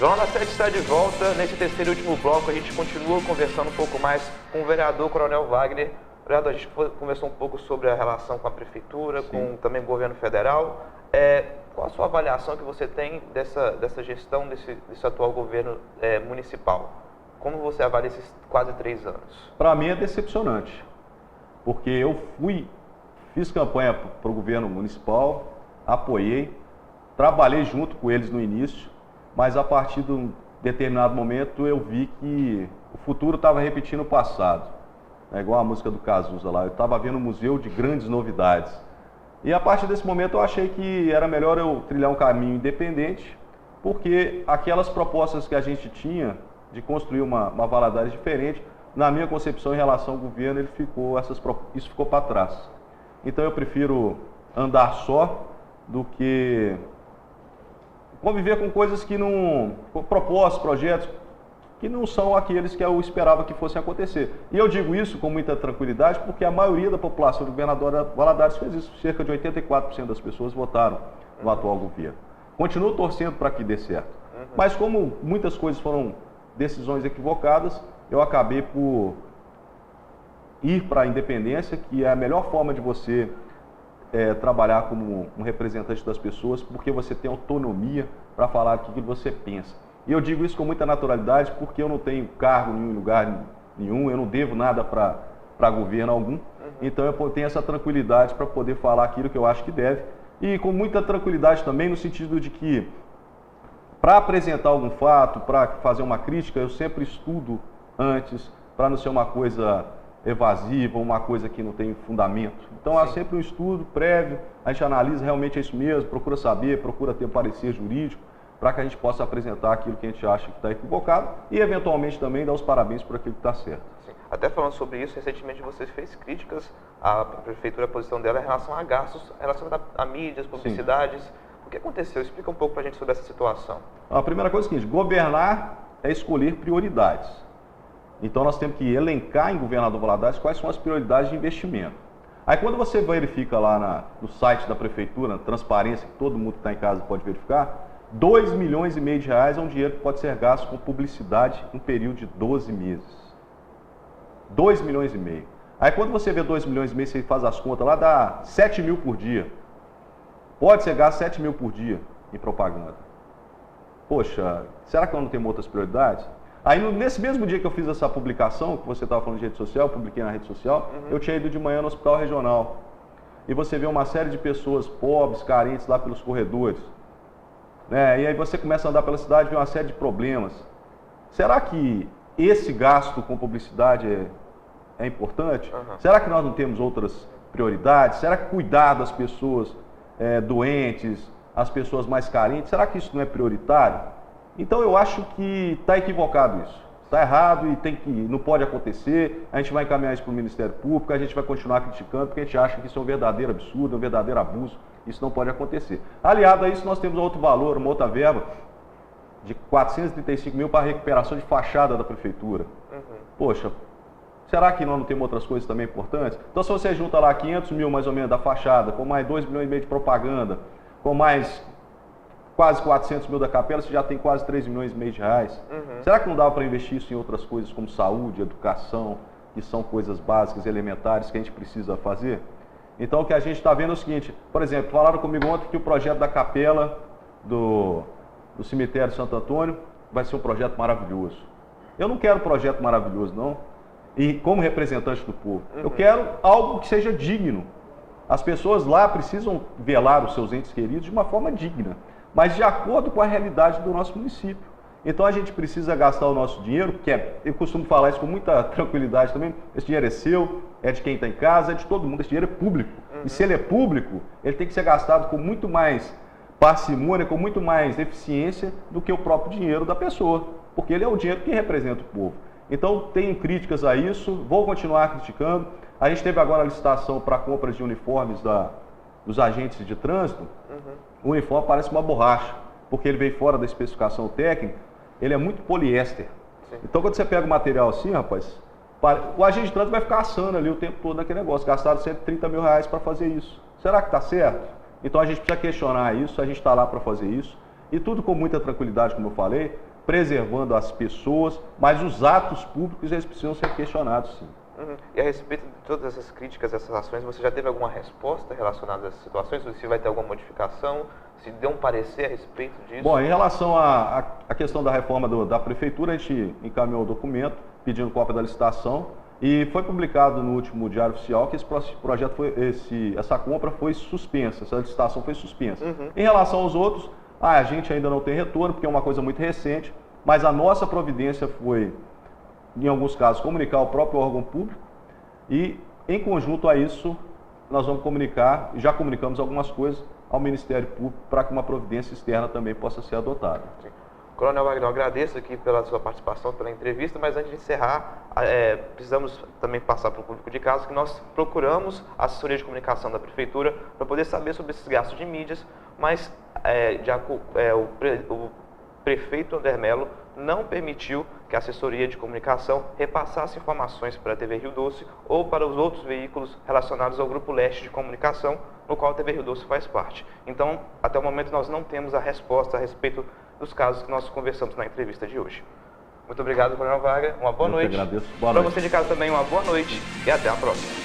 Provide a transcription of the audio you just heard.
Jornal da Sete está de volta. Nesse terceiro e último bloco, a gente continua conversando um pouco mais com o vereador Coronel Wagner. Vereador, a gente conversou um pouco sobre a relação com a prefeitura, com também o governo federal. Qual a sua avaliação que você tem dessa gestão desse atual governo municipal? Como você avalia esses quase 3 anos? Para mim é decepcionante, porque eu fiz campanha para o governo municipal, apoiei, trabalhei junto com eles no início, mas a partir de um determinado momento eu vi que o futuro estava repetindo o passado. É igual a música do Cazuza lá, eu estava vendo um museu de grandes novidades. E a partir desse momento eu achei que era melhor eu trilhar um caminho independente, porque aquelas propostas que a gente tinha de construir uma Valadares diferente, na minha concepção em relação ao governo, isso ficou para trás. Então eu prefiro andar só do que conviver com coisas que não, propostas, projetos que não são aqueles que eu esperava que fossem acontecer. E eu digo isso com muita tranquilidade porque a maioria da população do governador Valadares fez isso. Cerca de 84% das pessoas votaram no atual governo. Continuo torcendo para que dê certo. Mas como muitas coisas foram decisões equivocadas, eu acabei por ir para a independência, que é a melhor forma de você trabalhar como um representante das pessoas, porque você tem autonomia para falar aquilo que você pensa. E eu digo isso com muita naturalidade, porque eu não tenho cargo em lugar nenhum, eu não devo nada para governo algum, então eu tenho essa tranquilidade para poder falar aquilo que eu acho que deve, e com muita tranquilidade também no sentido de que, para apresentar algum fato, para fazer uma crítica, eu sempre estudo antes, para não ser uma coisa evasiva, uma coisa que não tem fundamento. Então há sempre um estudo prévio, a gente analisa realmente é isso mesmo, procura saber, procura ter parecer jurídico, para que a gente possa apresentar aquilo que a gente acha que está equivocado e eventualmente também dar os parabéns por aquilo que está certo. Sim. Até falando sobre isso, recentemente você fez críticas à prefeitura, a posição dela em relação a gastos relacionados a mídias, publicidades. Sim. O que aconteceu? Explica um pouco para a gente sobre essa situação. A primeira coisa é o seguinte, governar é escolher prioridades. Então nós temos que elencar em Governador Valadares quais são as prioridades de investimento. Aí quando você verifica lá no site da prefeitura, na transparência, que todo mundo que está em casa pode verificar, 2,5 milhões de reais é um dinheiro que pode ser gasto com publicidade em um período de 12 meses. 2,5 milhões. Aí quando você vê 2,5 milhões, você faz as contas lá, dá 7 mil por dia. Pode ser gasto 7 mil por dia em propaganda. Poxa, será que eu não tenho outras prioridades? Aí nesse mesmo dia que eu fiz essa publicação, que você estava falando de rede social, eu publiquei na rede social, eu tinha ido de manhã no hospital regional. E você vê uma série de pessoas pobres, carentes lá pelos corredores. E aí você começa a andar pela cidade e vê uma série de problemas. Será que esse gasto com publicidade é importante? Será que nós não temos outras prioridades? Será que cuidar das pessoas doentes, as pessoas mais carentes, será que isso não é prioritário? Então eu acho que está equivocado isso. Está errado e não pode acontecer. A gente vai encaminhar isso para o Ministério Público, a gente vai continuar criticando, porque a gente acha que isso é um verdadeiro absurdo, um verdadeiro abuso. Isso não pode acontecer. Aliado a isso, nós temos outro valor, uma outra verba de 435 mil para a recuperação de fachada da prefeitura. Poxa, será que nós não temos outras coisas também importantes? Então se você junta lá 500 mil mais ou menos da fachada, com mais 2,5 milhões de propaganda, com mais quase 400 mil da capela, você já tem quase 3,5 milhões de reais. Será que não dava para investir isso em outras coisas como saúde, educação, que são coisas básicas, elementares que a gente precisa fazer? Então o que a gente está vendo é o seguinte, por exemplo, falaram comigo ontem que o projeto da capela do cemitério de Santo Antônio vai ser um projeto maravilhoso. Eu não quero um projeto maravilhoso, não. E como representante do povo, eu quero algo que seja digno. As pessoas lá precisam velar os seus entes queridos de uma forma digna, mas de acordo com a realidade do nosso município. Então a gente precisa gastar o nosso dinheiro, eu costumo falar isso com muita tranquilidade também, esse dinheiro é seu, é de quem está em casa, é de todo mundo, esse dinheiro é público. E se ele é público, ele tem que ser gastado com muito mais parcimônia, com muito mais eficiência do que o próprio dinheiro da pessoa, porque ele é o dinheiro que representa o povo. Então tenho críticas a isso, vou continuar criticando. A gente teve agora a licitação para compra de uniformes dos agentes de trânsito. O uniforme parece uma borracha, porque ele veio fora da especificação técnica, ele é muito poliéster. Então quando você pega o material assim, rapaz, o agente de trânsito vai ficar assando ali o tempo todo naquele negócio, gastaram 130 mil reais para fazer isso. Será que está certo? Então a gente precisa questionar isso, a gente está lá para fazer isso, e tudo com muita tranquilidade, como eu falei, preservando as pessoas, mas os atos públicos eles precisam ser questionados, sim. E a respeito de todas essas críticas, essas ações, você já teve alguma resposta relacionada a essas situações? Se vai ter alguma modificação? Se deu um parecer a respeito disso? Bom, em relação à questão da reforma da prefeitura, a gente encaminhou o documento pedindo cópia da licitação e foi publicado no último Diário Oficial que esse projeto essa compra foi suspensa, essa licitação foi suspensa. Em relação aos outros, a gente ainda não tem retorno, porque é uma coisa muito recente, mas a nossa providência foi, em alguns casos, comunicar ao próprio órgão público e, em conjunto a isso, nós vamos comunicar, já comunicamos algumas coisas ao Ministério Público para que uma providência externa também possa ser adotada. Sim. Coronel Wagner, eu agradeço aqui pela sua participação, pela entrevista, mas antes de encerrar, precisamos também passar para o público de casa que nós procuramos a assessoria de comunicação da Prefeitura para poder saber sobre esses gastos de mídias, mas o prefeito André Mello não permitiu que a assessoria de comunicação repassasse informações para a TV Rio Doce ou para os outros veículos relacionados ao Grupo Leste de Comunicação, no qual a TV Rio Doce faz parte. Então, até o momento, nós não temos a resposta a respeito dos casos que nós conversamos na entrevista de hoje. Muito obrigado, Coronel Wagner. Uma boa noite. Eu que agradeço. Boa noite. Para você de casa também, uma boa noite e até a próxima.